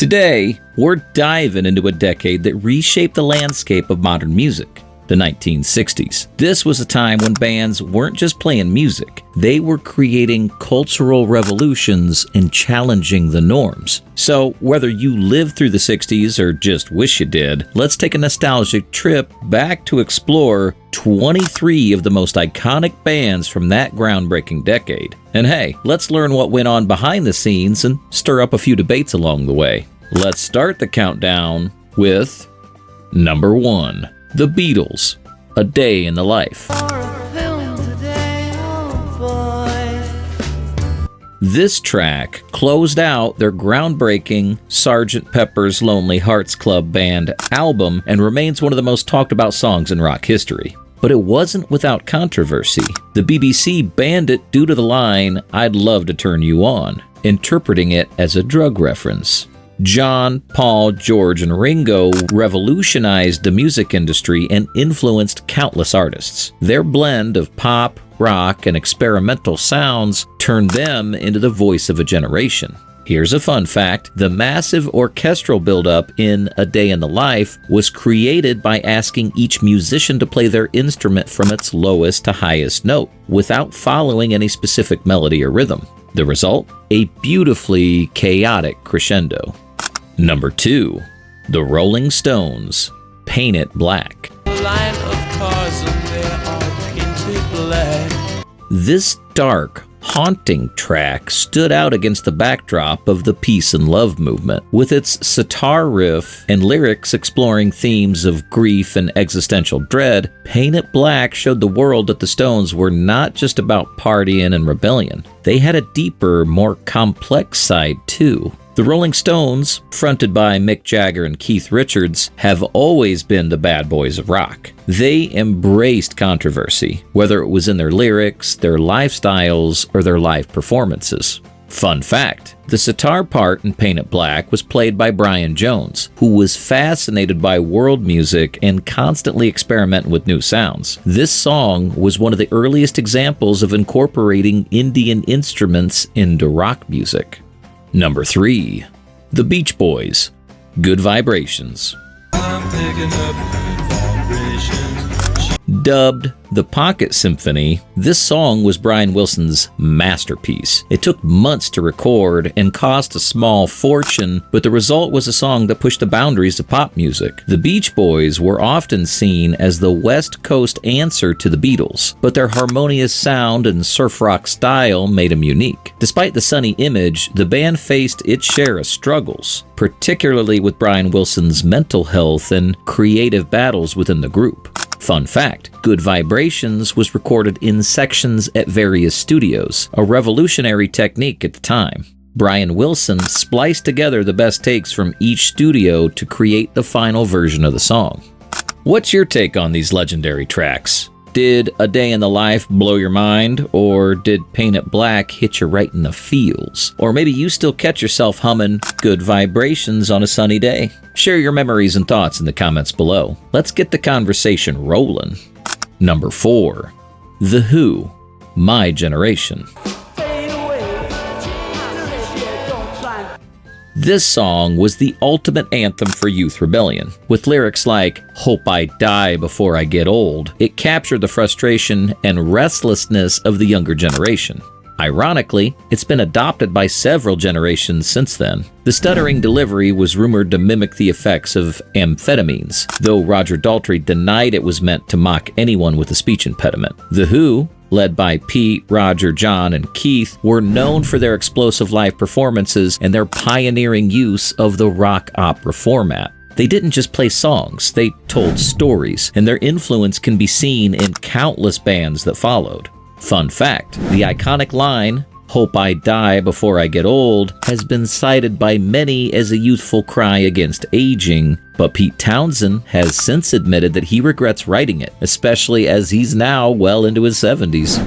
Today, we're diving into a decade that reshaped the landscape of modern music, the 1960s. This was a time when bands weren't just playing music, they were creating cultural revolutions and challenging the norms. So, whether you lived through the 60s or just wish you did, let's take a nostalgic trip back to explore 23 of the most iconic bands from that groundbreaking decade. And hey, let's learn what went on behind the scenes and stir up a few debates along the way. Let's start the countdown with number 1. The Beatles, A Day in the Life. This track closed out their groundbreaking Sgt. Pepper's Lonely Hearts Club Band album and remains one of the most talked about songs in rock history. But it wasn't without controversy. The BBC banned it due to the line, "I'd love to turn you on," interpreting it as a drug reference. John, Paul, George, and Ringo revolutionized the music industry and influenced countless artists. Their blend of pop, rock, and experimental sounds turned them into the voice of a generation. Here's a fun fact: the massive orchestral buildup in A Day in the Life was created by asking each musician to play their instrument from its lowest to highest note, without following any specific melody or rhythm. The result? A beautifully chaotic crescendo. Number 2. The Rolling Stones, Paint It Black. Line of cars and they are painted black. This dark, haunting track stood out against the backdrop of the peace and love movement. With its sitar riff and lyrics exploring themes of grief and existential dread, Paint It Black showed the world that the Stones were not just about partying and rebellion. They had a deeper, more complex side too. The Rolling Stones, fronted by Mick Jagger and Keith Richards, have always been the bad boys of rock. They embraced controversy, whether it was in their lyrics, their lifestyles, or their live performances. Fun fact, the sitar part in Paint It Black was played by Brian Jones, who was fascinated by world music and constantly experimenting with new sounds. This song was one of the earliest examples of incorporating Indian instruments into rock music. Number 3. The Beach Boys, Good Vibrations. I'm picking up good vibrations. Dubbed the Pocket Symphony, this song was Brian Wilson's masterpiece. It took months to record and cost a small fortune, but the result was a song that pushed the boundaries of pop music. The Beach Boys were often seen as the West Coast answer to the Beatles, but their harmonious sound and surf rock style made them unique. Despite the sunny image, the band faced its share of struggles, particularly with Brian Wilson's mental health and creative battles within the group. Fun fact, Good Vibrations was recorded in sections at various studios, a revolutionary technique at the time. Brian Wilson spliced together the best takes from each studio to create the final version of the song. What's your take on these legendary tracks? Did A Day in the Life blow your mind, or did Paint It Black hit you right in the feels? Or maybe you still catch yourself humming Good Vibrations on a sunny day? Share your memories and thoughts in the comments below. Let's get the conversation rolling. Number 4. The Who, My Generation. This song was the ultimate anthem for youth rebellion. With lyrics like, "Hope I die before I get old," it captured the frustration and restlessness of the younger generation. Ironically, it's been adopted by several generations since then. The stuttering delivery was rumored to mimic the effects of amphetamines, though Roger Daltrey denied it was meant to mock anyone with a speech impediment. The Who, led by Pete, Roger, John, and Keith, were known for their explosive live performances and their pioneering use of the rock opera format. They didn't just play songs, they told stories, and their influence can be seen in countless bands that followed. Fun fact, the iconic line, "Hope I die before I get old," has been cited by many as a youthful cry against aging, but Pete Townsend has since admitted that he regrets writing it, especially as he's now well into his 70s.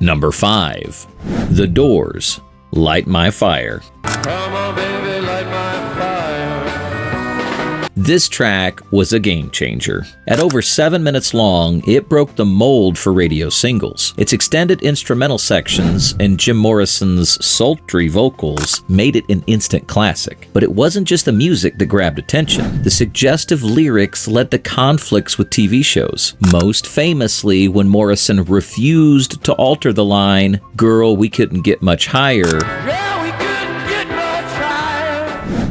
Number 5. The Doors, Light My Fire. Come on, baby, light my fire. This track was a game changer. At over 7 minutes long, it broke the mold for radio singles. Its extended instrumental sections and Jim Morrison's sultry vocals made it an instant classic. But it wasn't just the music that grabbed attention. The suggestive lyrics led to conflicts with TV shows, most famously when Morrison refused to alter the line, "Girl, we couldn't get much higher,"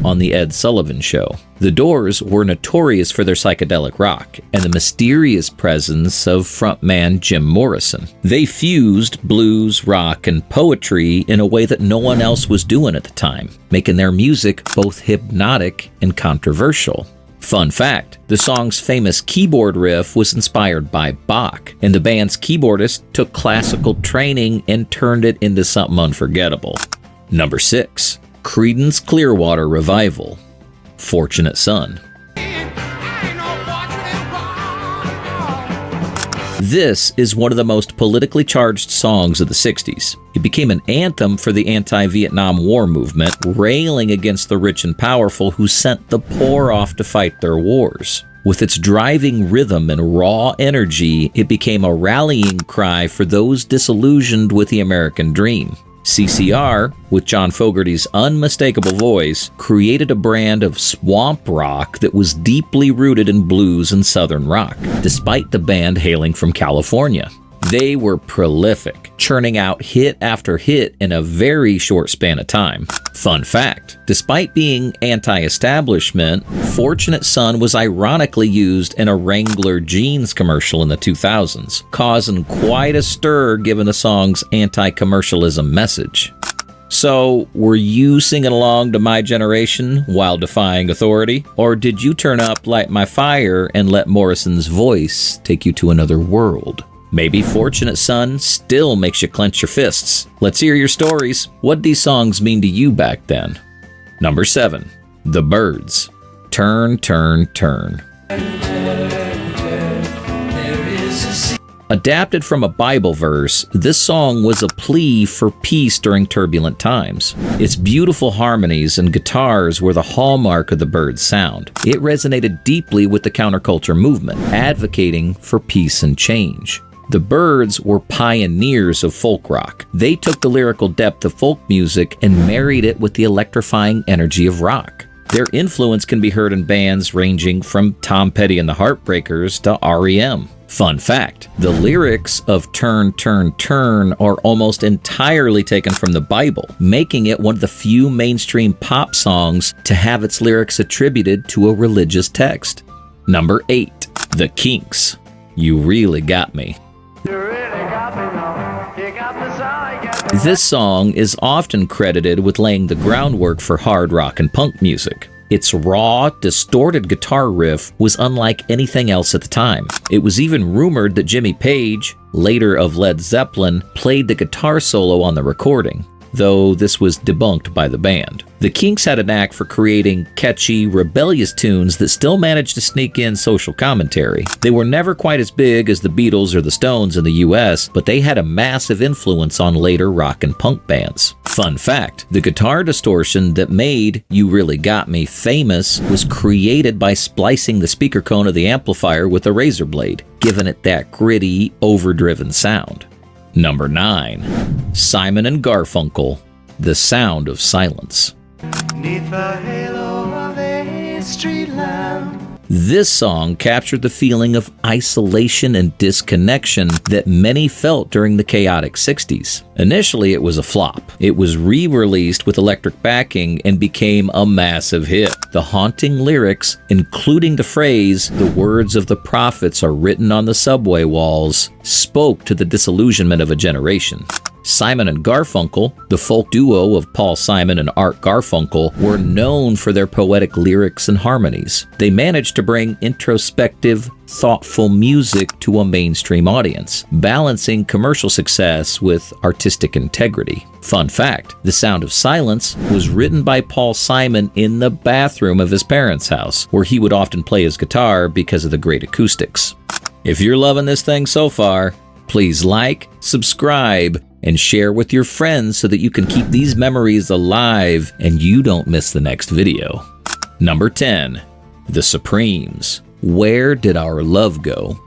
on The Ed Sullivan Show. The Doors were notorious for their psychedelic rock and the mysterious presence of frontman Jim Morrison. They fused blues, rock, and poetry in a way that no one else was doing at the time, making their music both hypnotic and controversial. Fun fact, the song's famous keyboard riff was inspired by Bach, and the band's keyboardist took classical training and turned it into something unforgettable. Number 6. Creedence Clearwater Revival, Fortunate Son. This is one of the most politically charged songs of the 60s. It became an anthem for the anti-Vietnam War movement, railing against the rich and powerful who sent the poor off to fight their wars. With its driving rhythm and raw energy, it became a rallying cry for those disillusioned with the American dream. CCR, with John Fogerty's unmistakable voice, created a brand of swamp rock that was deeply rooted in blues and southern rock, despite the band hailing from California. They were prolific, churning out hit after hit in a very short span of time. Fun fact, despite being anti-establishment, Fortunate Son was ironically used in a Wrangler jeans commercial in the 2000s, causing quite a stir given the song's anti-commercialism message. So, were you singing along to My Generation while defying authority? Or did you turn up Light My Fire and let Morrison's voice take you to another world? Maybe Fortunate Son still makes you clench your fists. Let's hear your stories. What'd these songs mean to you back then? Number 7. The Byrds, Turn, Turn, Turn. Adapted from a Bible verse, this song was a plea for peace during turbulent times. Its beautiful harmonies and guitars were the hallmark of the Byrds' sound. It resonated deeply with the counterculture movement, advocating for peace and change. The Byrds were pioneers of folk rock. They took the lyrical depth of folk music and married it with the electrifying energy of rock. Their influence can be heard in bands ranging from Tom Petty and the Heartbreakers to REM. Fun fact, the lyrics of Turn, Turn, Turn are almost entirely taken from the Bible, making it one of the few mainstream pop songs to have its lyrics attributed to a religious text. Number 8. The Kinks, You Really Got Me. This song is often credited with laying the groundwork for hard rock and punk music. Its raw, distorted guitar riff was unlike anything else at the time. It was even rumored that Jimmy Page, later of Led Zeppelin, played the guitar solo on the recording, though this was debunked by the band. The Kinks had a knack for creating catchy, rebellious tunes that still managed to sneak in social commentary. They were never quite as big as the Beatles or the Stones in the US, but they had a massive influence on later rock and punk bands. Fun fact, the guitar distortion that made You Really Got Me famous was created by splicing the speaker cone of the amplifier with a razor blade, giving it that gritty, overdriven sound. Number 9. Simon and Garfunkel, The Sound of Silence. Neath the halo of a street lamp. This song captured the feeling of isolation and disconnection that many felt during the chaotic 60s. Initially, it was a flop. It was re-released with electric backing and became a massive hit. The haunting lyrics, including the phrase, "The words of the prophets are written on the subway walls," spoke to the disillusionment of a generation. Simon and Garfunkel, the folk duo of Paul Simon and Art Garfunkel, were known for their poetic lyrics and harmonies. They managed to bring introspective, thoughtful music to a mainstream audience, balancing commercial success with artistic integrity. Fun fact, The Sound of Silence was written by Paul Simon in the bathroom of his parents' house, where he would often play his guitar because of the great acoustics. If you're loving this thing so far, please like, subscribe, and share with your friends so that you can keep these memories alive and you don't miss the next video. Number 10. The Supremes, Where Did Our Love Go?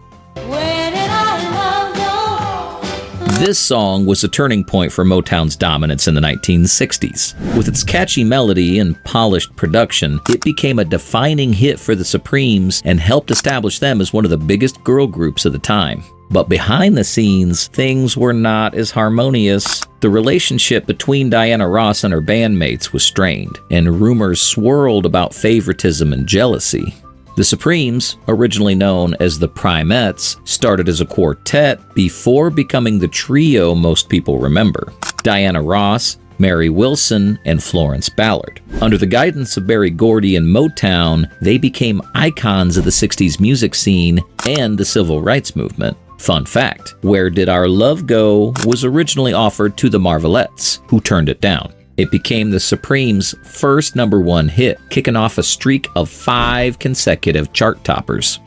This song was a turning point for Motown's dominance in the 1960s. With its catchy melody and polished production, it became a defining hit for the Supremes and helped establish them as one of the biggest girl groups of the time. But behind the scenes, things were not as harmonious. The relationship between Diana Ross and her bandmates was strained, and rumors swirled about favoritism and jealousy. The Supremes, originally known as the Primettes, started as a quartet before becoming the trio most people remember: Diana Ross, Mary Wilson, and Florence Ballard. Under the guidance of Berry Gordy and Motown, they became icons of the 60s music scene and the civil rights movement. Fun fact, Where Did Our Love Go was originally offered to the Marvelettes, who turned it down. It became the Supremes' first #1 hit, kicking off a streak of 5 consecutive chart toppers.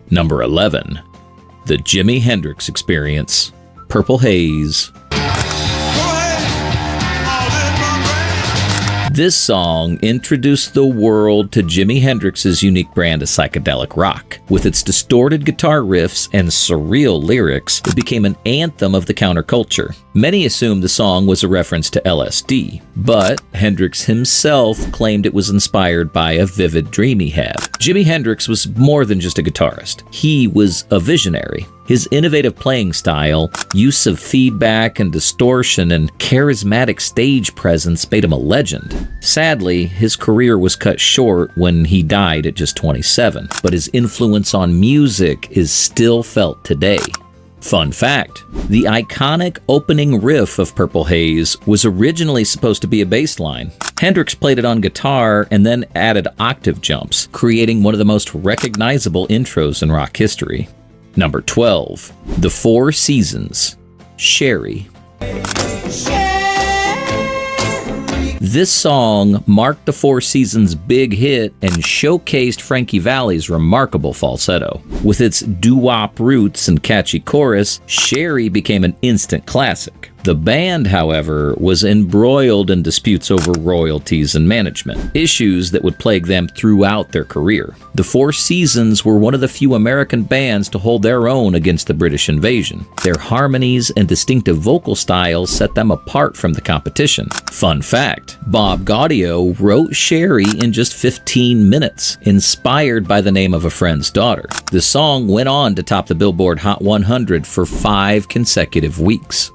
Number 11. The Jimi Hendrix Experience, Purple Haze. This song introduced the world to Jimi Hendrix's unique brand of psychedelic rock. With its distorted guitar riffs and surreal lyrics, it became an anthem of the counterculture. Many assumed the song was a reference to LSD, but Hendrix himself claimed it was inspired by a vivid dream he had. Jimi Hendrix was more than just a guitarist. He was a visionary. His innovative playing style, use of feedback and distortion, and charismatic stage presence made him a legend. Sadly, his career was cut short when he died at just 27, but his influence on music is still felt today. Fun fact, the iconic opening riff of Purple Haze was originally supposed to be a bass line. Hendrix played it on guitar and then added octave jumps, creating one of the most recognizable intros in rock history. Number 12. The Four Seasons, Sherry. This song marked the Four Seasons' big hit and showcased Frankie Valli's remarkable falsetto. With its doo-wop roots and catchy chorus, Sherry became an instant classic. The band, however, was embroiled in disputes over royalties and management, issues that would plague them throughout their career. The Four Seasons were one of the few American bands to hold their own against the British invasion. Their harmonies and distinctive vocal styles set them apart from the competition. Fun fact, Bob Gaudio wrote Sherry in just 15 minutes, inspired by the name of a friend's daughter. The song went on to top the Billboard Hot 100 for 5 consecutive weeks.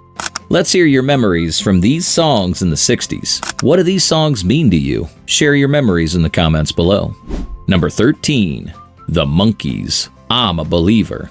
Let's hear your memories from these songs in the 60s. What do these songs mean to you? Share your memories in the comments below. Number 13. The Monkees, I'm a Believer.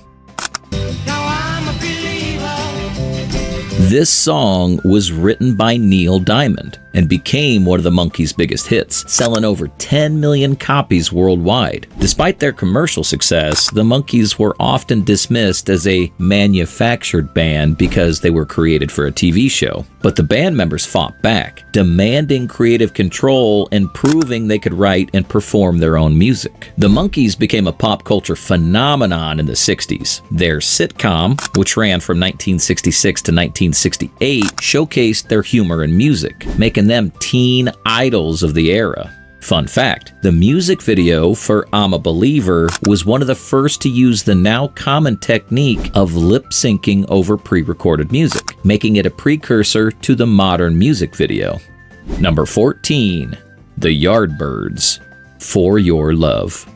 This song was written by Neil Diamond and became one of the Monkees' biggest hits, selling over 10 million copies worldwide. Despite their commercial success, the Monkees were often dismissed as a manufactured band because they were created for a TV show. But the band members fought back, demanding creative control and proving they could write and perform their own music. The Monkees became a pop culture phenomenon in the 60s. Their sitcom, which ran from 1966 to 1968, showcased their humor and music, making them teen idols of the era. Fun fact, the music video for I'm a Believer was one of the first to use the now common technique of lip syncing over pre-recorded music, making it a precursor to the modern music video. Number 14. The Yardbirds, For Your Love.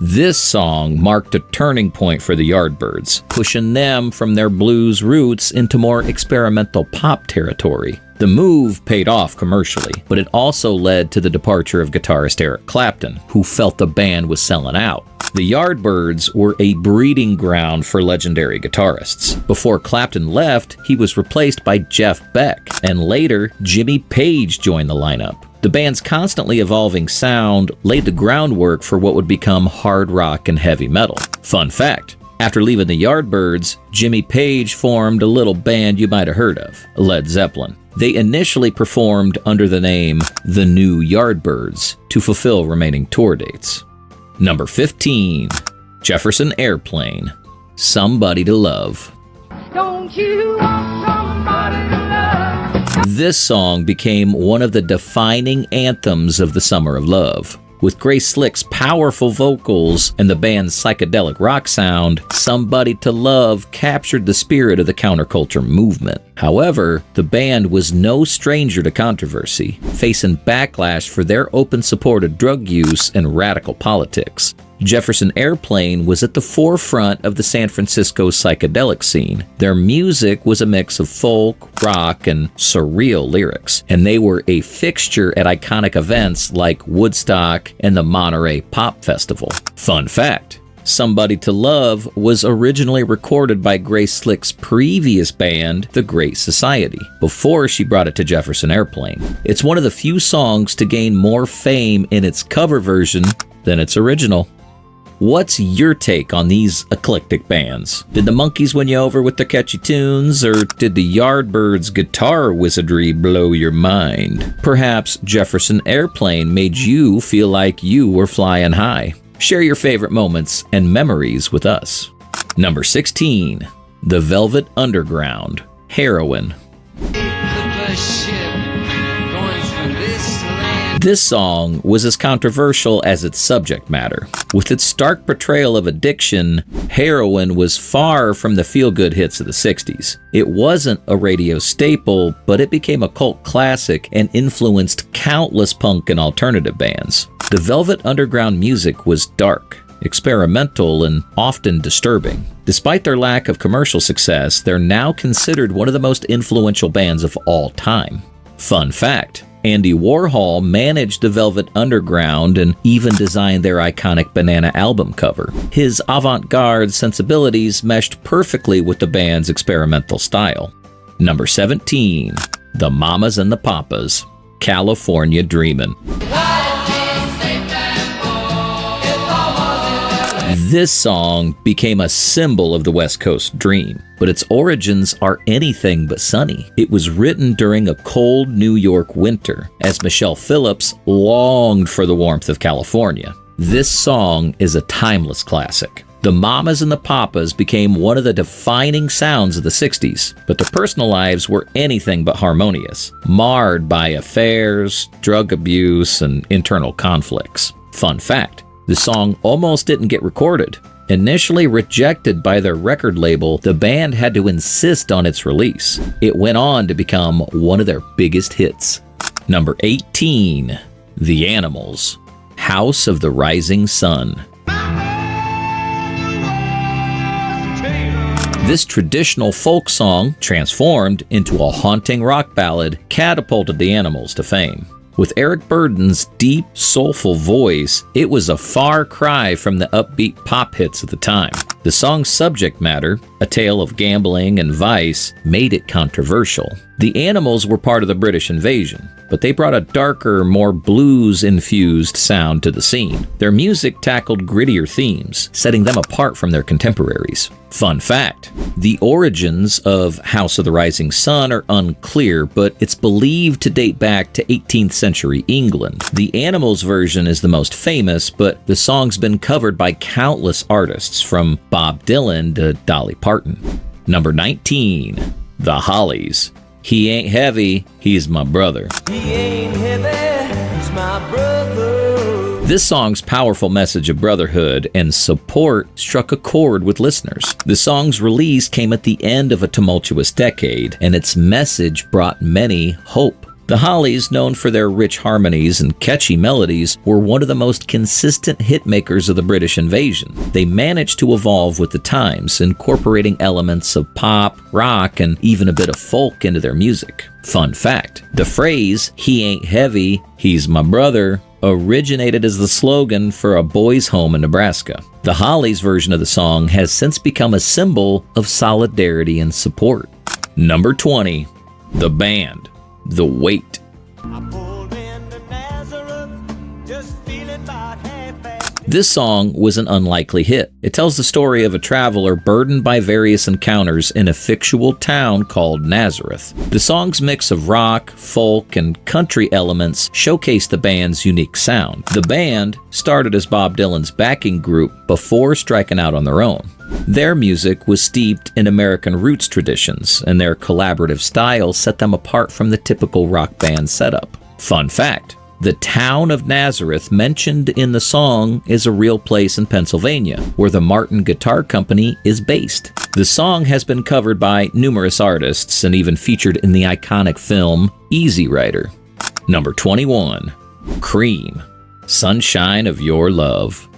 This song marked a turning point for the Yardbirds, pushing them from their blues roots into more experimental pop territory. The move paid off commercially, but it also led to the departure of guitarist Eric Clapton, who felt the band was selling out. The Yardbirds were a breeding ground for legendary guitarists. Before Clapton left, he was replaced by Jeff Beck, and later, Jimmy Page joined the lineup. The band's constantly evolving sound laid the groundwork for what would become hard rock and heavy metal. Fun fact, after leaving the Yardbirds, Jimmy Page formed a little band you might have heard of, Led Zeppelin. They initially performed under the name The New Yardbirds to fulfill remaining tour dates. Number 15. Jefferson Airplane, Somebody to Love. Don't you want somebody to love? This song became one of the defining anthems of the Summer of Love. With Grace Slick's powerful vocals and the band's psychedelic rock sound, Somebody to Love captured the spirit of the counterculture movement. However, the band was no stranger to controversy, facing backlash for their open support of drug use and radical politics. Jefferson Airplane was at the forefront of the San Francisco psychedelic scene. Their music was a mix of folk, rock, and surreal lyrics, and they were a fixture at iconic events like Woodstock and the Monterey Pop Festival. Fun fact: Somebody to Love was originally recorded by Grace Slick's previous band, The Great Society, before she brought it to Jefferson Airplane. It's one of the few songs to gain more fame in its cover version than its original. What's your take on these eclectic bands? Did the Monkees win you over with their catchy tunes, or did the Yardbirds' guitar wizardry blow your mind? Perhaps Jefferson Airplane made you feel like you were flying high. Share your favorite moments and memories with us. Number 16. The Velvet Underground, Heroin. This song was as controversial as its subject matter. With its stark portrayal of addiction, Heroin was far from the feel-good hits of the 60s. It wasn't a radio staple, but it became a cult classic and influenced countless punk and alternative bands. The Velvet Underground music was dark, experimental, and often disturbing. Despite their lack of commercial success, they're now considered one of the most influential bands of all time. Fun fact: Andy Warhol managed the Velvet Underground and even designed their iconic Banana album cover. His avant-garde sensibilities meshed perfectly with the band's experimental style. Number 17. The Mamas and the Papas, California Dreamin'. This song became a symbol of the West Coast dream, but its origins are anything but sunny. It was written during a cold New York winter, as Michelle Phillips longed for the warmth of California. This song is a timeless classic. The Mamas and the Papas became one of the defining sounds of the 60s, but their personal lives were anything but harmonious, marred by affairs, drug abuse, and internal conflicts. Fun fact: the song almost didn't get recorded. Initially rejected by their record label, the band had to insist on its release. It went on to become one of their biggest hits. Number 18. The Animals, House of the Rising Sun. This traditional folk song, transformed into a haunting rock ballad, catapulted the Animals to fame. With Eric Burdon's deep, soulful voice, it was a far cry from the upbeat pop hits of the time. The song's subject matter, a tale of gambling and vice, made it controversial. The Animals were part of the British invasion, but they brought a darker, more blues-infused sound to the scene. Their music tackled grittier themes, setting them apart from their contemporaries. Fun fact: the origins of House of the Rising Sun are unclear, but it's believed to date back to 18th century England. The Animals version is the most famous, but the song's been covered by countless artists, from Bob Dylan to Dolly Parton. Number 19. The Hollies, He Ain't Heavy, He's My Brother. He ain't heavy, he's my brother. This song's powerful message of brotherhood and support struck a chord with listeners. The song's release came at the end of a tumultuous decade, and its message brought many hope. The Hollies, known for their rich harmonies and catchy melodies, were one of the most consistent hitmakers of the British invasion. They managed to evolve with the times, incorporating elements of pop, rock, and even a bit of folk into their music. Fun fact: the phrase, "He ain't heavy, he's my brother," originated as the slogan for a boys' home in Nebraska. The Hollies version of the song has since become a symbol of solidarity and support. Number 20. The Band, The Weight. This song was an unlikely hit. It tells the story of a traveler burdened by various encounters in a fictional town called Nazareth. The song's mix of rock, folk, and country elements showcased the band's unique sound. The band started as Bob Dylan's backing group before striking out on their own. Their music was steeped in American roots traditions, and their collaborative style set them apart from the typical rock band setup. Fun fact: the town of Nazareth mentioned in the song is a real place in Pennsylvania, where the Martin Guitar Company is based. The song has been covered by numerous artists and even featured in the iconic film Easy Rider. Number 21. Cream, Sunshine of Your Love.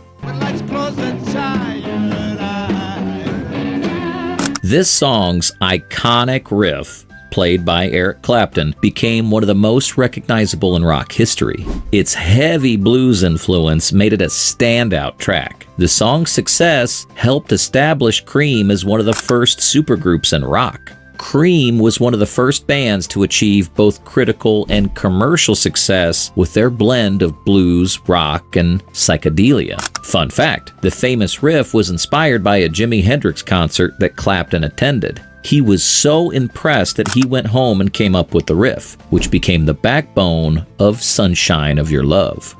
This song's iconic riff, played by Eric Clapton, became one of the most recognizable in rock history. Its heavy blues influence made it a standout track. The song's success helped establish Cream as one of the first supergroups in rock. Cream was one of the first bands to achieve both critical and commercial success with their blend of blues, rock, and psychedelia. Fun fact: the famous riff was inspired by a Jimi Hendrix concert that Clapton attended. He was so impressed that he went home and came up with the riff, which became the backbone of Sunshine of Your Love.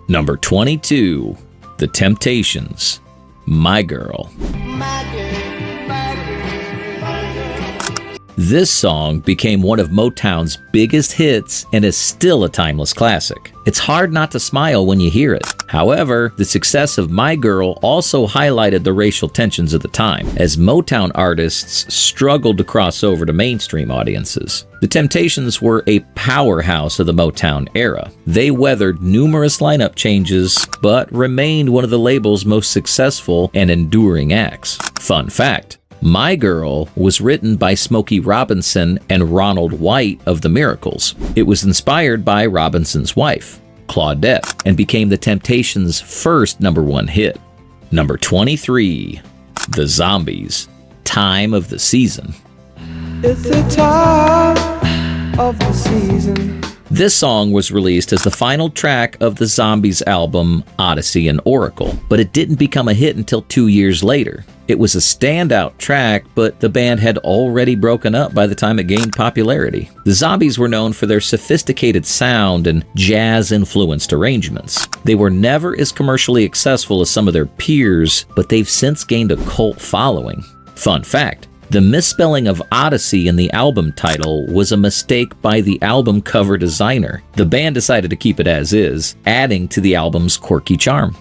Number 22. The Temptations, My Girl. This song became one of Motown's biggest hits and is still a timeless classic. It's hard not to smile when you hear it. However, the success of My Girl also highlighted the racial tensions of the time, as Motown artists struggled to cross over to mainstream audiences. The Temptations were a powerhouse of the Motown era. They weathered numerous lineup changes, but remained one of the label's most successful and enduring acts. Fun fact: My Girl was written by Smokey Robinson and Ronald White of The Miracles. It was inspired by Robinson's wife, Claudette, and became the Temptations' first #1 hit. Number 23. The Zombies, Time of the Season. It's the time of the season. This song was released as the final track of the Zombies album Odyssey and Oracle, but it didn't become a hit until 2 years later. It was a standout track, but the band had already broken up by the time it gained popularity. The Zombies were known for their sophisticated sound and jazz-influenced arrangements. They were never as commercially successful as some of their peers, but they've since gained a cult following. Fun fact: the misspelling of Odyssey in the album title was a mistake by the album cover designer. The band decided to keep it as is, adding to the album's quirky charm.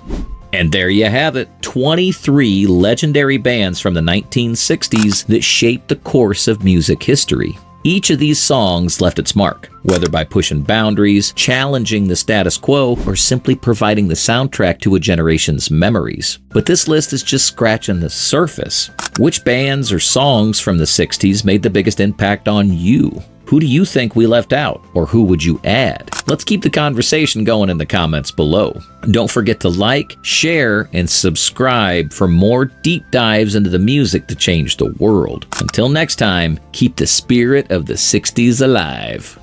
And there you have it, 23 legendary bands from the 1960s that shaped the course of music history. Each of these songs left its mark, whether by pushing boundaries, challenging the status quo, or simply providing the soundtrack to a generation's memories. But this list is just scratching the surface. Which bands or songs from the 60s made the biggest impact on you? Who do you think we left out, or who would you add? Let's keep the conversation going in the comments below. Don't forget to like, share, and subscribe for more deep dives into the music that changed the world. Until next time, keep the spirit of the 60s alive.